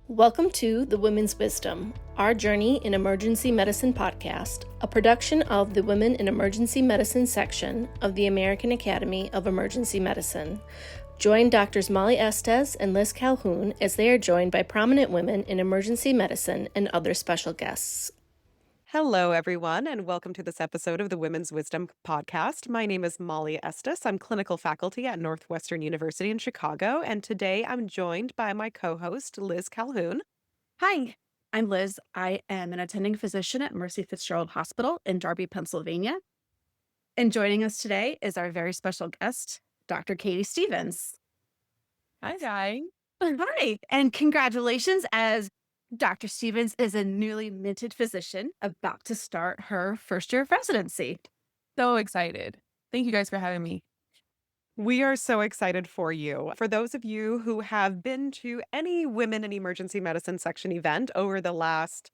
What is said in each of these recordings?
Welcome to The Women's Wisdom, our journey in emergency medicine podcast, a production of the Women in Emergency Medicine section of the American Academy of Emergency Medicine. Join Doctors Molly Estes and Liz Calhoun as they are joined by prominent women in emergency medicine and other special guests. Hello, everyone, and welcome to this episode of the Women's Wisdom podcast. My name is Molly Estes. I'm clinical faculty at Northwestern University in Chicago, and today I'm joined by my co-host, Liz Calhoun. Hi, I'm Liz. I am an attending physician at Mercy Fitzgerald Hospital in Darby, Pennsylvania. And joining us today is our very special guest, Dr. Kadie Stephens. Hi, guys. Hi, and congratulations, as Dr. Stephens is a newly minted physician about to start her first year of residency. So excited. Thank you guys for having me. We are so excited for you. For those of you who have been to any Women in Emergency Medicine section event over the last,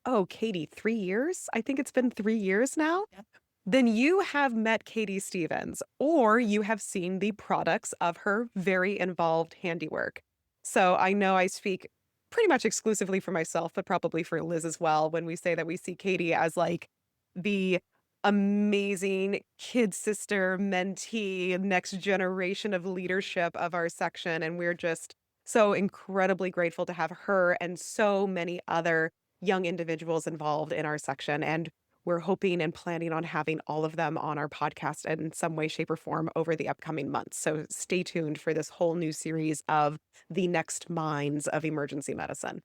Kadie, 3 years? I think it's been 3 years now. Yep. Then you have met Kadie Stephens, or you have seen the products of her very involved handiwork. So I know I speak pretty much exclusively for myself, but probably for Liz as well, when we say that we see Kadie as like the amazing kid sister, mentee, next generation of leadership of our section. And we're just so incredibly grateful to have her and so many other young individuals involved in our section. And we're hoping and planning on having all of them on our podcast in some way, shape, or form over the upcoming months. So stay tuned for this whole new series of the next minds of emergency medicine.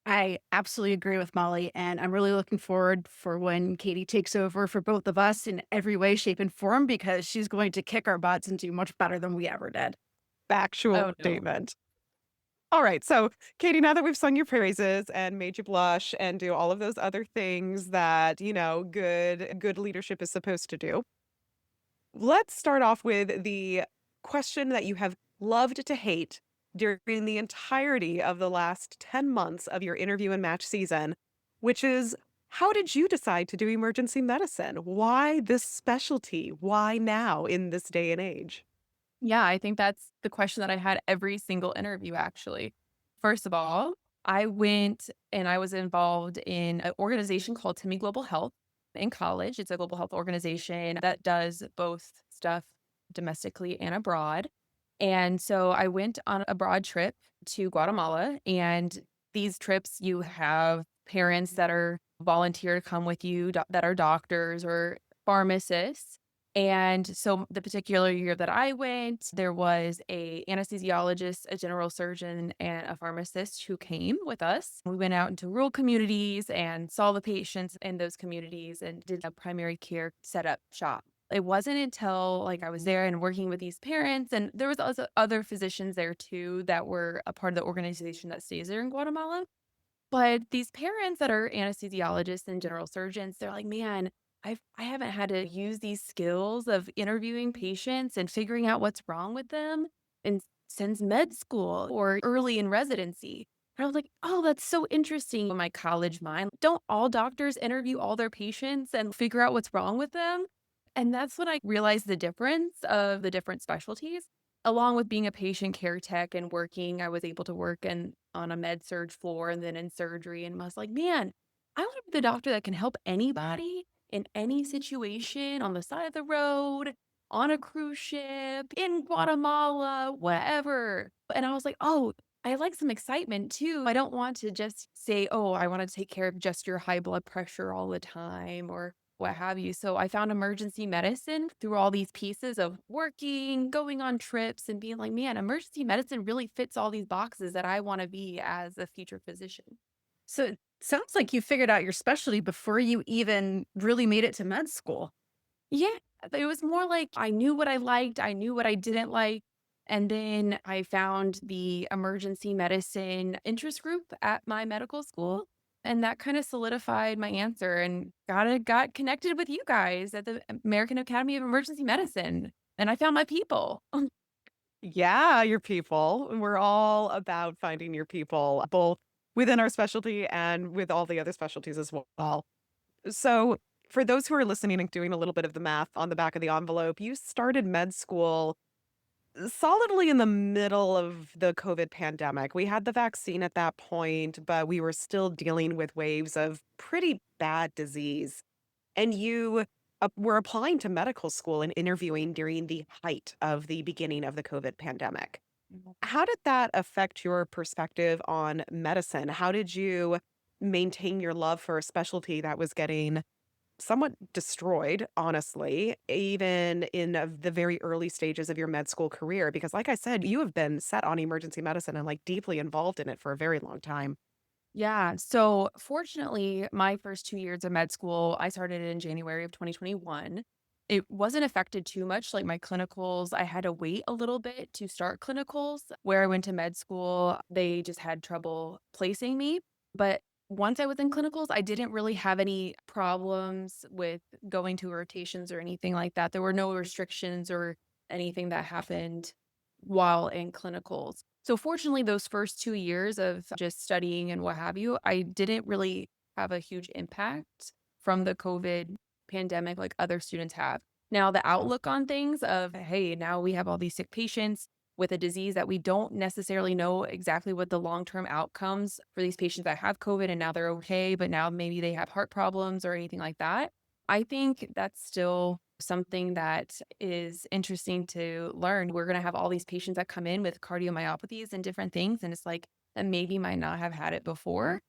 I absolutely agree with Molly, and I'm really looking forward for when Kadie takes over for both of us in every way, shape, and form, because she's going to kick our butts and do much better than we ever did. Factual statement. All right. So, Kadie, now that we've sung your praises and made you blush and do all of those other things that, good leadership is supposed to do, let's start off with the question that you have loved to hate during the entirety of the last 10 months of your interview and match season, which is, how did you decide to do emergency medicine? Why this specialty? Why now in this day and age? Yeah, I think that's the question that I had every single interview, actually. First of all, I went and I was involved in an organization called Timmy Global Health in college. It's a global health organization that does both stuff domestically and abroad. And so I went on a abroad trip to Guatemala, and these trips, you have parents that are volunteer to come with you that are doctors or pharmacists. And so the particular year that I went, there was a anesthesiologist, a general surgeon, and a pharmacist who came with us. We went out into rural communities and saw the patients in those communities and did a primary care setup shop. It wasn't until I was there and working with these parents, and there was also other physicians there too that were a part of the organization that stays there in Guatemala. But these parents that are anesthesiologists and general surgeons, they're like, man, I haven't had to use these skills of interviewing patients and figuring out what's wrong with them and since med school or early in residency. And I was like, oh, that's so interesting. In my college mind, don't all doctors interview all their patients and figure out what's wrong with them? And that's when I realized the difference of the different specialties. Along with being a patient care tech and working, I was able to work on a med surg floor and then in surgery. And I was like, man, I want to be the doctor that can help anybody in any situation, on the side of the road, on a cruise ship, in Guatemala, wherever. And I was like, oh, I like some excitement too. I don't want to just say, oh, I want to take care of just your high blood pressure all the time or what have you. So I found emergency medicine through all these pieces of working, going on trips, and being like, man, emergency medicine really fits all these boxes that I want to be as a future physician. So it sounds like you figured out your specialty before you even really made it to med school. Yeah, it was more like I knew what I liked, I knew what I didn't like. And then I found the emergency medicine interest group at my medical school. And that kind of solidified my answer and got connected with you guys at the American Academy of Emergency Medicine. And I found my people. Yeah, your people. We're all about finding your people, both within our specialty and with all the other specialties as well. So, for those who are listening and doing a little bit of the math on the back of the envelope, you started med school solidly in the middle of the COVID pandemic. We had the vaccine at that point, but we were still dealing with waves of pretty bad disease. And you were applying to medical school and interviewing during the height of the beginning of the COVID pandemic. How did that affect your perspective on medicine? How did you maintain your love for a specialty that was getting somewhat destroyed, honestly, even in the very early stages of your med school career? Because, like I said, you have been set on emergency medicine and like deeply involved in it for a very long time. Yeah. So fortunately, my first 2 years of med school, I started in January of 2021. It wasn't affected too much. Like my clinicals, I had to wait a little bit to start clinicals. Where I went to med school, they just had trouble placing me. But once I was in clinicals, I didn't really have any problems with going to rotations or anything like that. There were no restrictions or anything that happened while in clinicals. So fortunately, those first 2 years of just studying and what have you, I didn't really have a huge impact from the COVID pandemic like other students have. Now, the outlook on things of, hey, now we have all these sick patients with a disease that we don't necessarily know exactly what the long-term outcomes for these patients that have COVID and now they're okay, but now maybe they have heart problems or anything like that. I think that's still something that is interesting to learn. We're going to have all these patients that come in with cardiomyopathies and different things, and it's like that maybe might not have had it before.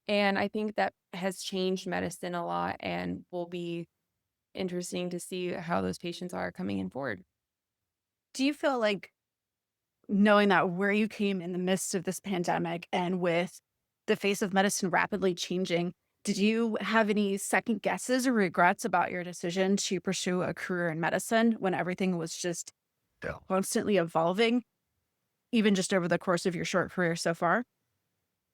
And I think that has changed medicine a lot and will be interesting to see how those patients are coming in forward. Do you feel like knowing that where you came in the midst of this pandemic and with the face of medicine rapidly changing, did you have any second guesses or regrets about your decision to pursue a career in medicine when everything was just constantly evolving, even just over the course of your short career so far?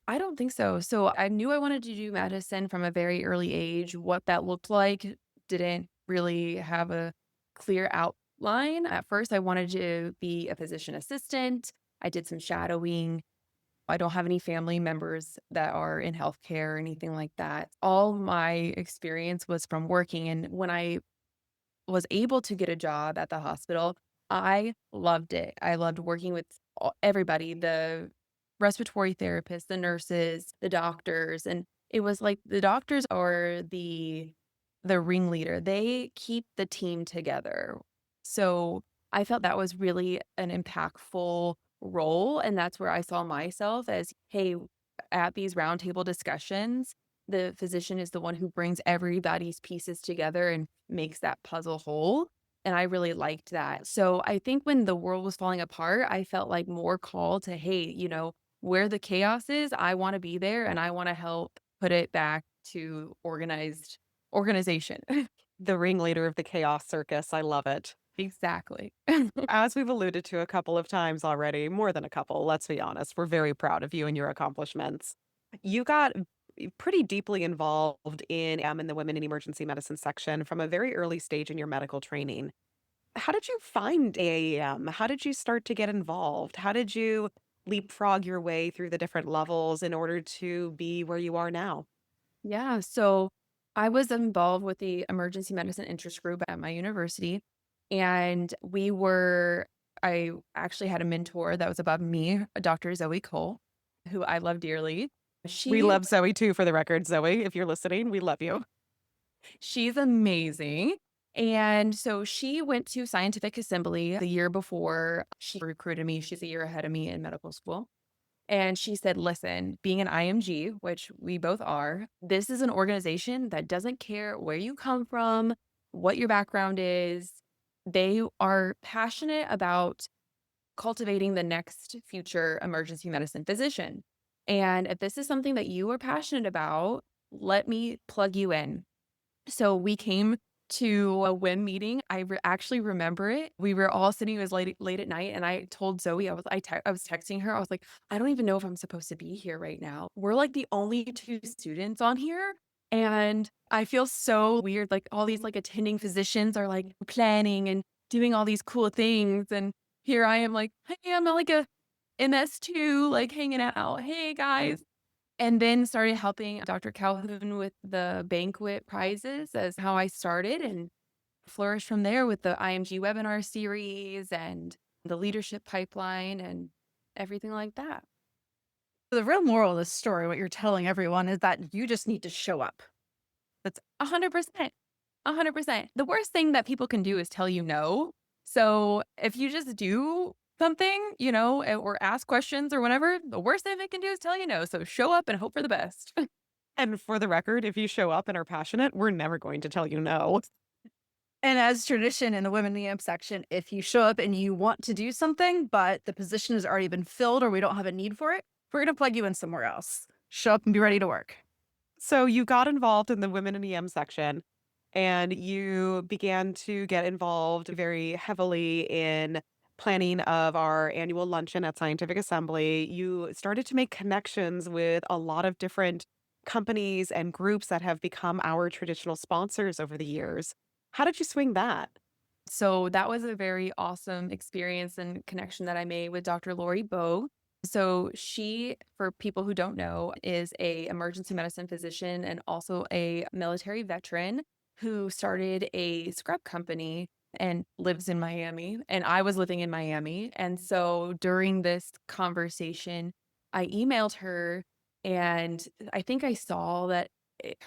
I don't think so. So I knew I wanted to do medicine from a very early age. What that looked like didn't really have a clear outline. At first, I wanted to be a physician assistant. I did some shadowing. I don't have any family members that are in healthcare or anything like that. All my experience was from working. And when I was able to get a job at the hospital, I loved it. I loved working with everybody, the respiratory therapists, the nurses, the doctors, and it was like the doctors are the ringleader. They keep the team together. So, I felt that was really an impactful role, and that's where I saw myself as, hey, at these roundtable discussions, the physician is the one who brings everybody's pieces together and makes that puzzle whole, and I really liked that. So, I think when the world was falling apart, I felt like more called to, "Hey, where the chaos is, I wanna be there, and I wanna help put it back to organized organization." The ringleader of the chaos circus. I love it. Exactly. As we've alluded to a couple of times already, more than a couple, let's be honest, we're very proud of you and your accomplishments. You got pretty deeply involved in the Women in Emergency Medicine section from a very early stage in your medical training. How did you find AAEM? How did you start to get involved? How did you leapfrog your way through the different levels in order to be where you are now? Yeah, so I was involved with the emergency medicine interest group at my university, and I actually had a mentor that was above me, Dr. Zoe Cole, who I love dearly. We She love Zoe too, for the record. Zoe, if you're listening, we love you. she's amazing. And so she went to scientific assembly the year before she recruited me. She's a year ahead of me in medical school. And she said, listen, being an IMG, which we both are, this is an organization that doesn't care where you come from, what your background is. They are passionate about cultivating the next future emergency medicine physician. And if this is something that you are passionate about, let me plug you in. So we came to a WiEM meeting. Actually remember it. We were all sitting, it was late at night, and I told Zoe, I was texting her. I was like, I don't even know if I'm supposed to be here right now. We're like the only two students on here. And I feel so weird. Like all these like attending physicians are like planning and doing all these cool things. And here I am like, hey, I'm like a MS2, like hanging out. Hey guys. And then started helping Dr. Calhoun with the banquet prizes as how I started and flourished from there with the IMG webinar series and the leadership pipeline, and everything like that. The real moral of this story, what you're telling everyone, is that you just need to show up. That's 100%. 100%. The worst thing that people can do is tell you no. So if you just do something, or ask questions or whatever, the worst thing they can do is tell you no. So show up and hope for the best. And for the record, if you show up and are passionate, we're never going to tell you no. And as tradition in the Women in the AMP section, if you show up and you want to do something, but the position has already been filled or we don't have a need for it, we're going to plug you in somewhere else. Show up and be ready to work. So you got involved in the Women in EM section and you began to get involved very heavily in planning of our annual luncheon at Scientific Assembly. You started to make connections with a lot of different companies and groups that have become our traditional sponsors over the years. How did you swing that? So that was a very awesome experience and connection that I made with Dr. Lori Bowe. So she, for people who don't know, is a emergency medicine physician and also a military veteran who started a scrub company and lives in Miami. And I was living in Miami. And so during this conversation, I emailed her, and I think I saw that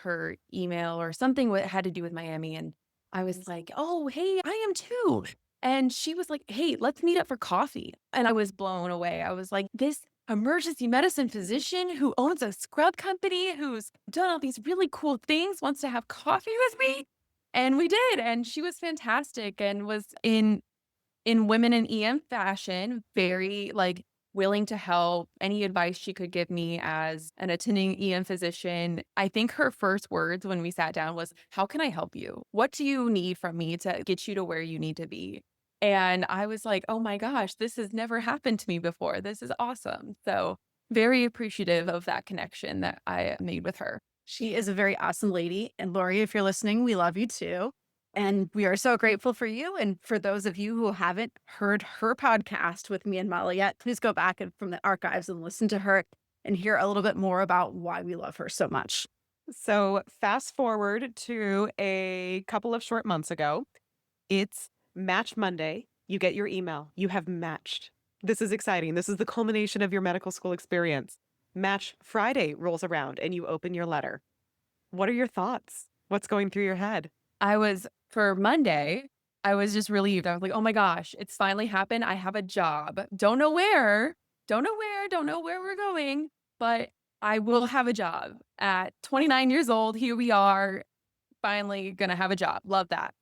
her email or something had to do with Miami. And I was like, oh, hey, I am too. And she was like, hey, let's meet up for coffee. And I was blown away. I was like, this emergency medicine physician who owns a scrub company, who's done all these really cool things, wants to have coffee with me. And we did. And she was fantastic and was in women in EM fashion, very willing to help. Any advice she could give me as an attending EM physician. I think her first words when we sat down was, how can I help you? What do you need from me to get you to where you need to be? And I was like, oh my gosh, this has never happened to me before. This is awesome. So very appreciative of that connection that I made with her. She is a very awesome lady. And Lori, if you're listening, we love you too. And we are so grateful for you. And for those of you who haven't heard her podcast with me and Molly yet, please go back from the archives and listen to her and hear a little bit more about why we love her so much. So fast forward to a couple of short months ago. It's Match Monday. You get your email. You have matched. This is exciting. This is the culmination of your medical school experience. Match Friday rolls around and you open your letter. What are your thoughts? What's going through your head? For Monday, I was just relieved. I was like, oh my gosh, it's finally happened. I have a job. Don't know where, don't know where we're going, but I will have a job. At 29 years old, here we are, finally gonna have a job. Love that.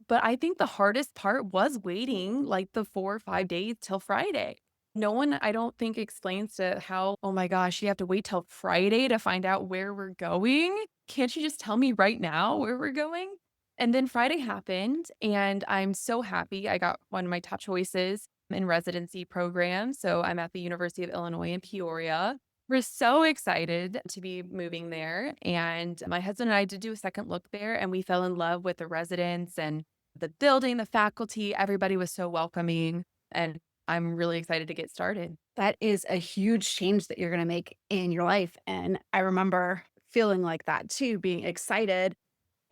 But I think the hardest part was waiting the 4 or 5 days till Friday. No one, I don't think, explains to how, oh my gosh, you have to wait till Friday to find out where we're going. Can't you just tell me right now where we're going? And then Friday happened, and I'm so happy. I got one of my top choices in residency program. So I'm at the University of Illinois in Peoria. We're so excited to be moving there. And my husband and I did do a second look there, and we fell in love with the residents and the building, the faculty. Everybody was so welcoming, and I'm really excited to get started. That is a huge change that you're going to make in your life. And I remember feeling like that too, being excited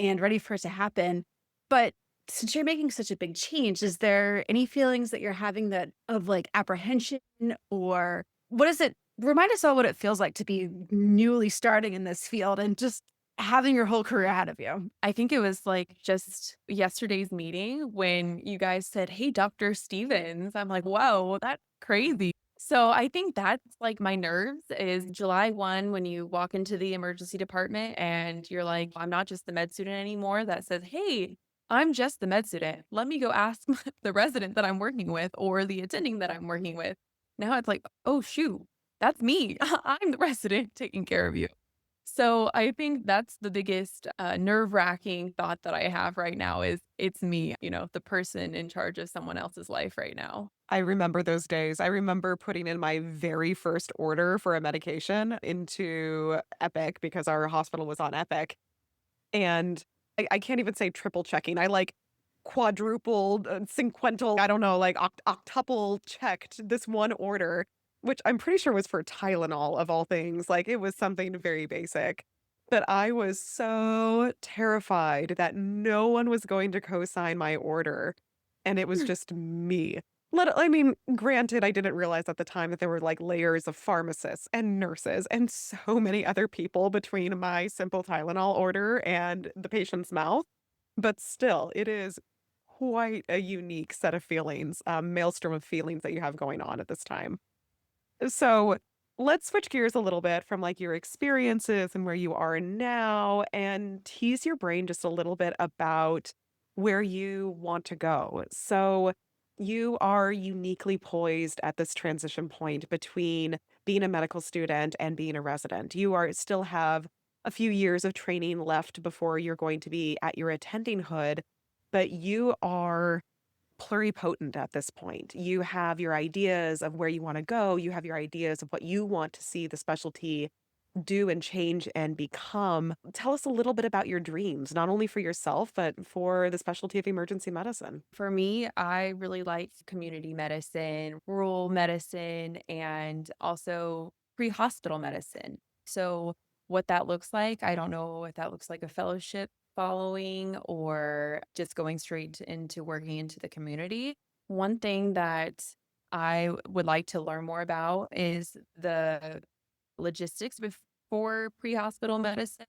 and ready for it to happen. But since you're making such a big change, is there any feelings that you're having that of apprehension, or what is it? Remind us all what it feels like to be newly starting in this field and just having your whole career ahead of you. I think it was just yesterday's meeting when you guys said, hey, Dr. Stephens. I'm like, whoa, that's crazy. So I think that's my nerves is July 1 when you walk into the emergency department and you're like, I'm not just the med student anymore that says, hey, I'm just the med student. Let me go ask the resident that I'm working with or the attending that I'm working with. Now it's like, oh, shoot, that's me. I'm the resident taking care of you. So I think that's the biggest nerve-wracking thought that I have right now is it's me, the person in charge of someone else's life right now. I remember those days. I remember putting in my very first order for a medication into Epic because our hospital was on Epic. And I can't even say triple checking. I quadrupled, cinquental, I don't know, octuple checked this one order, which I'm pretty sure was for Tylenol of all things. It was something very basic. But I was so terrified that no one was going to co-sign my order. And it was just me. I mean, granted, I didn't realize at the time that there were like layers of pharmacists and nurses and so many other people between my simple Tylenol order and the patient's mouth. But still, it is quite a unique set of feelings, maelstrom of feelings that you have going on at this time. So let's switch gears a little bit from like your experiences and where you are now and tease your brain just a little bit about where you want to go. So you are uniquely poised at this transition point between being a medical student and being a resident. You are still have a few years of training left before you're going to be at your attending hood, but you are pluripotent at this point. You have your ideas of where you want to go. You have your ideas of what you want to see the specialty do and change and become. Tell us a little bit about your dreams, not only for yourself, but for the specialty of emergency medicine. For me, I really like community medicine, rural medicine, and also pre-hospital medicine. So what that looks like, I don't know if that looks like a fellowship following or just going straight into working into the community. One thing that I would like to learn more about is the logistics before pre-hospital medicine.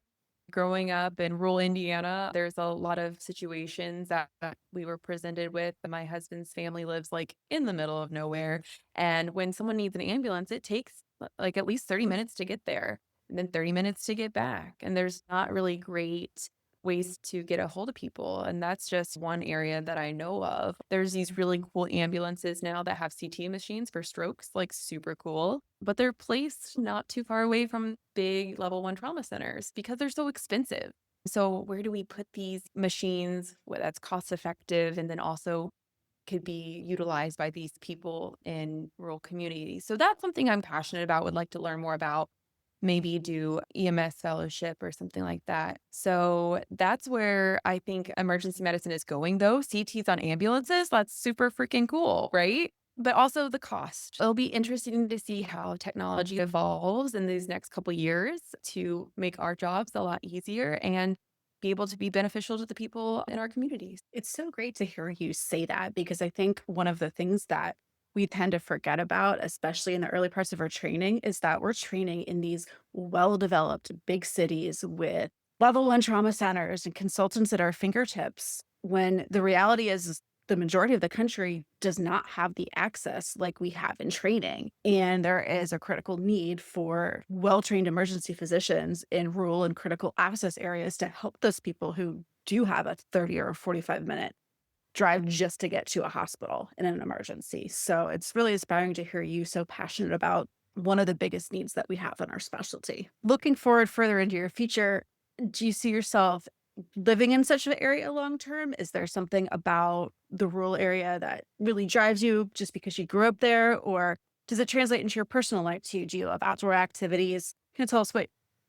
Growing up in rural Indiana, there's a lot of situations that we were presented with. My husband's family lives like in the middle of nowhere. And when someone needs an ambulance, it takes like at least 30 minutes to get there and then 30 minutes to get back. And there's not really great ways to get a hold of people. And that's just one area that I know of. There's these really cool ambulances now that have CT machines for strokes, like super cool, but they're placed not too far away from big level 1 trauma centers because they're so expensive. So where do we put these machines that's cost effective and then also could be utilized by these people in rural communities? So that's something I'm passionate about, would like to learn more about, maybe do EMS fellowship or something like that. So that's where I think emergency medicine is going, though. CTs on ambulances, that's super freaking cool, right? But also the cost. It'll be interesting to see how technology evolves in these next couple of years to make our jobs a lot easier and be able to be beneficial to the people in our communities. It's so great to hear you say that because I think one of the things that we tend to forget about, especially in the early parts of our training, is that we're training in these well developed big cities with level 1 trauma centers and consultants at our fingertips. When the reality is the majority of the country does not have the access like we have in training. And there is a critical need for well trained emergency physicians in rural and critical access areas to help those people who do have a 30 or 45-minute drive just to get to a hospital in an emergency. So it's really inspiring to hear you so passionate about one of the biggest needs that we have in our specialty. Looking forward further into your future, do you see yourself living in such an area long term? Is there something about the rural area that really drives you just because you grew up there? Or does it translate into your personal life too? Do you have outdoor activities? Can you tell us what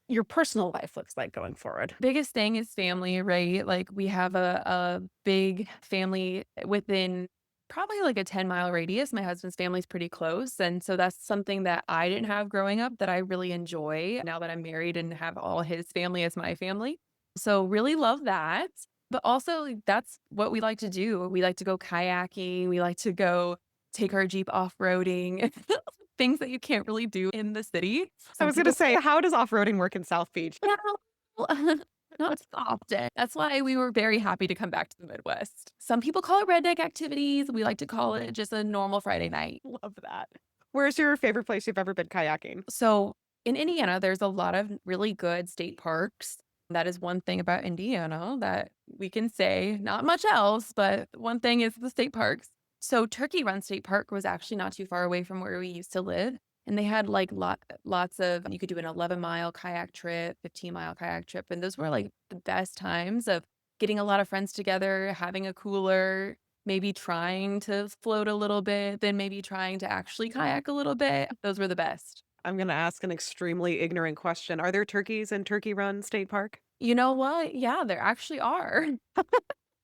your personal life looks like going forward? Biggest thing is family, right? Like we have a big family within probably like a 10-mile radius. My husband's family's pretty close. And so that's something that I didn't have growing up that I really enjoy now that I'm married and have all his family as my family. So really love that. But also that's what we like to do. We like to go kayaking. We like to go take our Jeep off-roading. Things that you can't really do in the city. I Some was going to people say, how does off roading work in South Beach? yeah, well, not often. That's why we were very happy to come back to the Midwest. Some people call it redneck activities. We like to call it just a normal Friday night. Love that. Where's your favorite place you've ever been kayaking? So in Indiana, there's a lot of really good state parks. That is one thing about Indiana that we can say, not much else, but one thing is the state parks. So Turkey Run State Park was actually not too far away from where we used to live. And they had like lots of, you could do an 11-mile kayak trip, 15-mile kayak trip. And those were like the best times of getting a lot of friends together, having a cooler, maybe trying to float a little bit, then maybe trying to actually kayak a little bit. Those were the best. I'm going to ask an extremely ignorant question. Are there turkeys in Turkey Run State Park? You know what? Yeah, there actually are.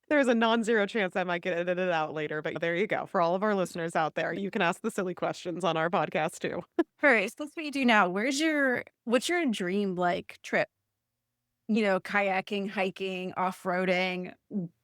There's a non-zero chance I might get edited out later, but there you go. For all of our listeners out there, you can ask the silly questions on our podcast too. All right, so that's what you do now. What's your dream like trip? Kayaking, hiking, off-roading.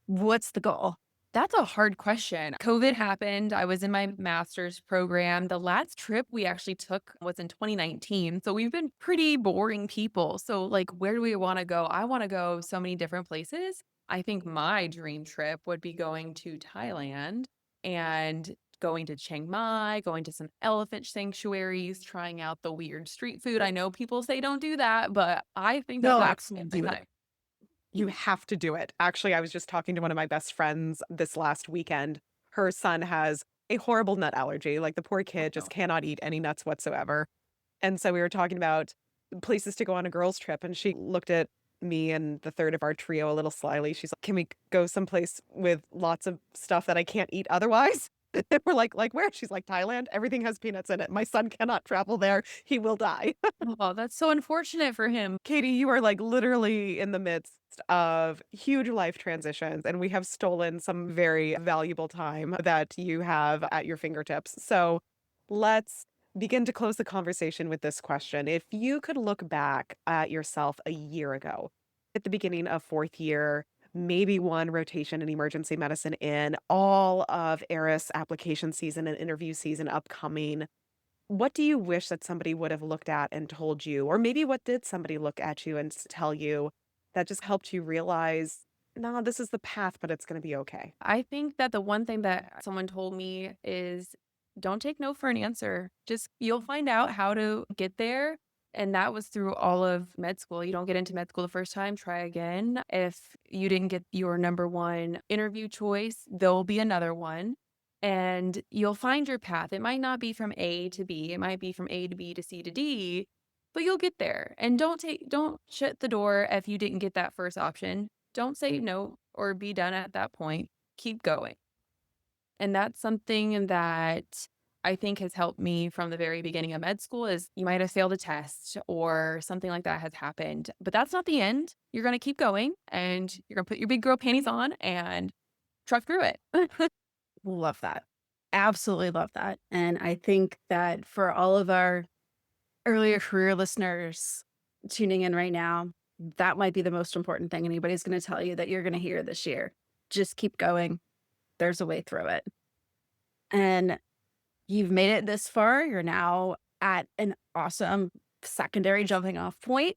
What's the goal? That's a hard question. COVID happened. I was in my master's program. The last trip we actually took was in 2019. So we've been pretty boring people. So, like, where do we want to go? I want to go so many different places. I think my dream trip would be going to Thailand and going to Chiang Mai, going to some elephant sanctuaries, trying out the weird street food. I know people say don't do that, but I think that No, that's absolutely do it. You have to do it. Actually, I was just talking to one of my best friends this last weekend. Her son has a horrible nut allergy. Like the poor kid just cannot eat any nuts whatsoever. And so we were talking about places to go on a girls' trip. And she looked at me and the third of our trio a little slyly. She's like, can we go someplace with lots of stuff that I can't eat otherwise? We're like where? She's like, Thailand. Everything has peanuts in it. My son cannot travel there. He will die. Oh, that's so unfortunate for him. Kadie, you are like literally in the midst of huge life transitions, and we have stolen some very valuable time that you have at your fingertips. So let's begin to close the conversation with this question. If you could look back at yourself a year ago, at the beginning of fourth year, maybe one rotation in emergency medicine in, all of ERIS application season and interview season upcoming, what do you wish that somebody would have looked at and told you? Or maybe what did somebody look at you and tell you that just helped you realize, no, this is the path, but it's going to be okay? I think that the one thing that someone told me is don't take no for an answer. Just you'll find out how to get there. And that was through all of med school. You don't get into med school the first time, try again. If you didn't get your number one interview choice, there'll be another one. And you'll find your path. It might not be from A to B. It might be from A to B to C to D, but you'll get there. And don't shut the door if you didn't get that first option. Don't say no or be done at that point. Keep going. And that's something that I think has helped me from the very beginning of med school is you might have failed a test or something like that has happened, but that's not the end. You're going to keep going and you're going to put your big girl panties on and truck through it. Love that. Absolutely love that. And I think that for all of our earlier career listeners tuning in right now, that might be the most important thing anybody's going to tell you that you're going to hear this year. Just keep going. There's a way through it. And you've made it this far. You're now at an awesome secondary jumping off point.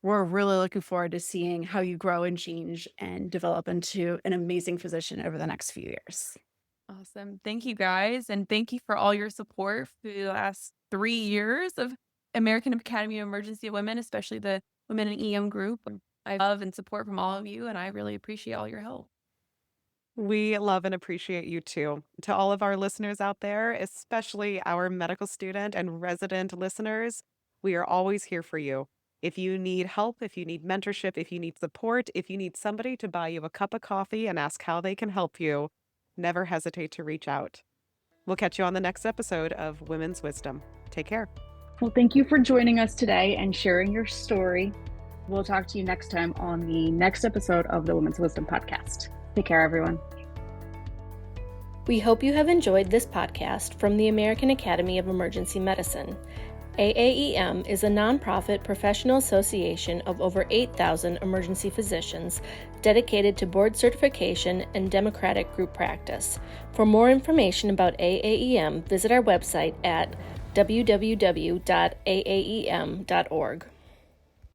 We're really looking forward to seeing how you grow and change and develop into an amazing physician over the next few years. Awesome. Thank you guys. And thank you for all your support for the last 3 years of American Academy of Emergency Women, especially the Women in EM group. I love and support from all of you, and I really appreciate all your help. We love and appreciate you too. To all of our listeners out there, especially our medical student and resident listeners, we are always here for you. If you need help, if you need mentorship, if you need support, if you need somebody to buy you a cup of coffee and ask how they can help you, never hesitate to reach out. We'll catch you on the next episode of Women's Wisdom. Take care. Well, thank you for joining us today and sharing your story. We'll talk to you next time on the next episode of the Women's Wisdom Podcast. Take care, everyone. We hope you have enjoyed this podcast from the American Academy of Emergency Medicine. AAEM is a nonprofit professional association of over 8,000 emergency physicians dedicated to board certification and democratic group practice. For more information about AAEM, visit our website at www.aaem.org.